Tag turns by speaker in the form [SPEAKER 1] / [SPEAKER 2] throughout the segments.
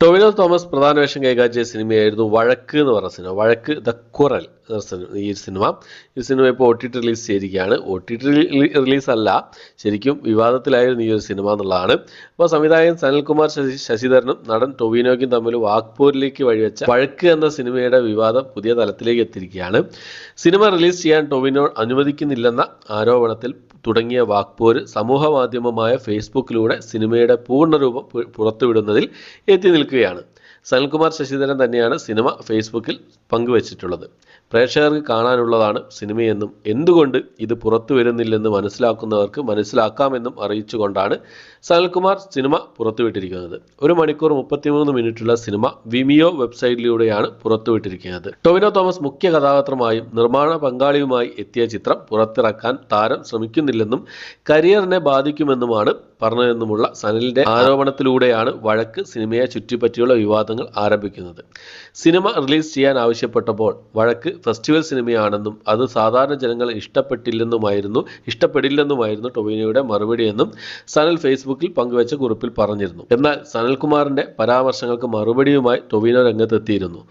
[SPEAKER 1] ടൊവിനോ തോമസ് പ്രധാന വേഷം കൈകാര്യം ചെയ്ത സിനിമയായിരുന്നു വഴക്ക് എന്ന് പറഞ്ഞ സിനിമ. വഴക്ക് ദ കുറൽ ഈ സിനിമ ഇപ്പോൾ OTT റിലീസ് ചെയ്തിരിക്കുകയാണ്. OTT റിലീസ് അല്ല, ശരിക്കും വിവാദത്തിലായിരുന്നു ഈ ഒരു സിനിമ എന്നുള്ളതാണ്. അപ്പോൾ സംവിധായകൻ സനൽകുമാർ ശശിധരനും നടൻ ടൊവിനോയ്ക്കും തമ്മിൽ വാക്പോരിലേക്ക് വഴിവെച്ച വഴക്ക് എന്ന സിനിമയുടെ വിവാദം പുതിയ തലത്തിലേക്ക് എത്തിയിരിക്കുകയാണ്. സിനിമ റിലീസ് ചെയ്യാൻ ടൊവിനോ അനുവദിക്കുന്നില്ലെന്ന ആരോപണത്തിൽ തുടങ്ങിയ വാക്പോര് സമൂഹ മാധ്യമമായ ഫേസ്ബുക്കിലൂടെ സിനിമയുടെ പൂർണ്ണരൂപം പുറത്തുവിടുന്നതിൽ എത്തി നിൽക്കുകയാണ്. സനൽകുമാർ ശശിധരൻ തന്നെയാണ് സിനിമ ഫേസ്ബുക്കിൽ പങ്കുവച്ചിട്ടുള്ളത്. പ്രേക്ഷകർക്ക് കാണാനുള്ളതാണ് സിനിമയെന്നും എന്തുകൊണ്ട് ഇത് പുറത്തു വരുന്നില്ലെന്ന് മനസ്സിലാക്കുന്നവർക്ക് മനസ്സിലാക്കാമെന്നും അറിയിച്ചുകൊണ്ടാണ് സനൽകുമാർ സിനിമ പുറത്തുവിട്ടിരിക്കുന്നത്. 1 മണിക്കൂർ 33 മിനിറ്റുള്ള സിനിമ വിമിയോ വെബ്സൈറ്റിലൂടെയാണ് പുറത്തുവിട്ടിരിക്കുന്നത്. ടൊവിനോ തോമസ് മുഖ്യ കഥാപാത്രമായും നിർമ്മാണ പങ്കാളിയുമായി എത്തിയ ചിത്രം പുറത്തിറക്കാൻ താരം ശ്രമിക്കുന്നില്ലെന്നും കരിയറിനെ ബാധിക്കുമെന്നുമാണ് പറഞ്ഞതെന്നുമുള്ള സനലിന്റെ ആരോപണത്തിലൂടെയാണ് വഴക്ക് സിനിമയെ ചുറ്റിപ്പറ്റിയുള്ള വിവാദങ്ങൾ ആരംഭിക്കുന്നത്. സിനിമ റിലീസ് ചെയ്യാൻ ആവശ്യപ്പെട്ടപ്പോൾ വഴക്ക് ഫെസ്റ്റിവൽ സിനിമയാണെന്നും അത് സാധാരണ ജനങ്ങൾ ഇഷ്ടപ്പെടില്ലെന്നുമായിരുന്നു ടൊവിനോയുടെ മറുപടിയെന്നും സനൽ ഫേസ്ബുക്കിൽ പങ്കുവച്ച കുറിപ്പിൽ പറഞ്ഞിരുന്നു. എന്നാൽ സനൽകുമാറിന്റെ പരാമർശങ്ങൾക്ക് മറുപടിയുമായി ടൊവിനോ രംഗത്തെത്തിയിരുന്നു.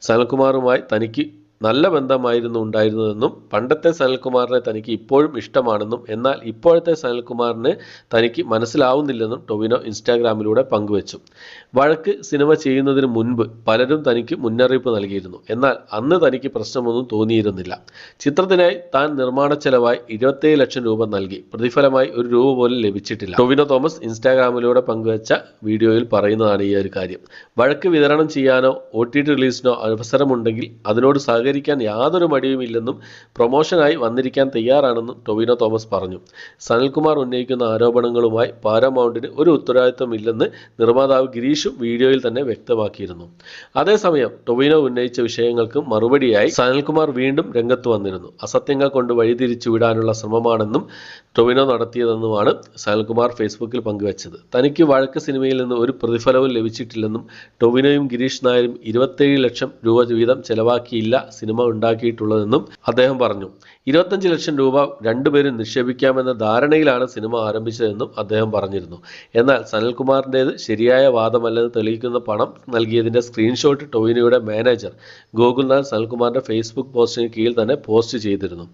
[SPEAKER 1] സനൽകുമാറുമായി തനിക്ക് നല്ല ബന്ധമായിരുന്നു ഉണ്ടായിരുന്നതെന്നും പണ്ടത്തെ സനൽകുമാറിനെ തനിക്ക് ഇപ്പോഴും ഇഷ്ടമാണെന്നും എന്നാൽ ഇപ്പോഴത്തെ സനൽകുമാറിനെ തനിക്ക് മനസ്സിലാവുന്നില്ലെന്നും ടൊവിനോ ഇൻസ്റ്റാഗ്രാമിലൂടെ പങ്കുവച്ചു. വഴക്ക് സിനിമ ചെയ്യുന്നതിന് മുൻപ് പലരും തനിക്ക് മുന്നറിയിപ്പ് നൽകിയിരുന്നു. എന്നാൽ അന്ന് തനിക്ക് പ്രശ്നമൊന്നും തോന്നിയിരുന്നില്ല. ചിത്രത്തിനായി താൻ നിർമ്മാണ ചെലവായി 27 ലക്ഷം രൂപ നൽകി. പ്രതിഫലമായി ₹1 പോലും ലഭിച്ചിട്ടില്ല. ടൊവിനോ തോമസ് ഇൻസ്റ്റാഗ്രാമിലൂടെ പങ്കുവച്ച വീഡിയോയിൽ പറയുന്നതാണ് ഈ ഒരു കാര്യം. വഴക്ക് വിതരണം ചെയ്യാനോ OTT റിലീസിനോ അവസരമുണ്ടെങ്കിൽ അതിനോട് സഹകരിക്കാൻ യാതൊരു മടിയുമില്ലെന്നും പ്രൊമോഷനായി വന്നിരിക്കാൻ തയ്യാറാണെന്നും ടൊവിനോ തോമസ് പറഞ്ഞു. സനൽകുമാർ ഉന്നയിക്കുന്ന ആരോപണങ്ങളുമായി പാരമൗണ്ടിന് ഒരു ഉത്തരവാദിത്തമില്ലെന്ന് നിർമ്മാതാവ് ഗിരീഷും വീഡിയോയിൽ തന്നെ വ്യക്തമാക്കിയിരുന്നു. അതേസമയം ടൊവിനോ ഉന്നയിച്ച വിഷയങ്ങൾക്ക് മറുപടിയായി സനൽകുമാർ വീണ്ടും രംഗത്ത് വന്നിരുന്നു. അസത്യങ്ങൾ കൊണ്ട് വഴിതിരിച്ചു വിടാനുള്ള ശ്രമമാണെന്നും ടൊവിനോ നടത്തിയതെന്നുമാണ് സനൽകുമാർ ഫേസ്ബുക്കിൽ പങ്കുവച്ചത്. തനിക്ക് വഴക്ക് സിനിമയിൽ നിന്ന് ഒരു പ്രതിഫലവും ലഭിച്ചിട്ടില്ലെന്നും ടൊവിനോയും ഗിരീഷ് നായരും 27 ലക്ഷം രൂപ വീതം ചെലവാക്കിയില്ല സിനിമ ഉണ്ടാക്കിയിട്ടുള്ളതെന്നും അദ്ദേഹം പറഞ്ഞു. 25 ലക്ഷം രൂപ രണ്ടുപേരും നിക്ഷേപിക്കാമെന്ന ധാരണയിലാണ് സിനിമ ആരംഭിച്ചതെന്നും അദ്ദേഹം പറഞ്ഞിരുന്നു. എന്നാൽ സനൽകുമാറിൻ്റേത് ശരിയായ വാദമല്ലെന്ന് തെളിയിക്കുന്ന പണം നൽകിയതിൻ്റെ സ്ക്രീൻഷോട്ട് ടൊവിനോയുടെ മാനേജർ ഗോകുൽനാഥ് സനൽകുമാറിൻ്റെ ഫേസ്ബുക്ക് പോസ്റ്റിന് കീഴിൽ തന്നെ പോസ്റ്റ് ചെയ്തിരുന്നു.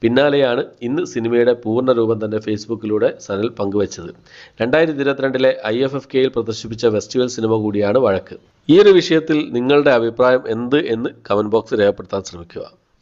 [SPEAKER 1] പിന്നാലെയാണ് ഇന്ന് സിനിമയുടെ പൂർണ്ണ രൂപം തന്നെ ഫേസ്ബുക്കിലൂടെ സനൽ പങ്കുവച്ചത്. 2022 IFFKയിൽ പ്രദർശിപ്പിച്ച ഫെസ്റ്റിവൽ സിനിമ കൂടിയാണ് വഴക്ക്. ഈ ഒരു വിഷയത്തിൽ നിങ്ങളുടെ അഭിപ്രായം എന്ത് എന്ന് കമന്റ് ബോക്സിൽ രേഖപ്പെടുത്താൻ ശ്രമിക്കുക.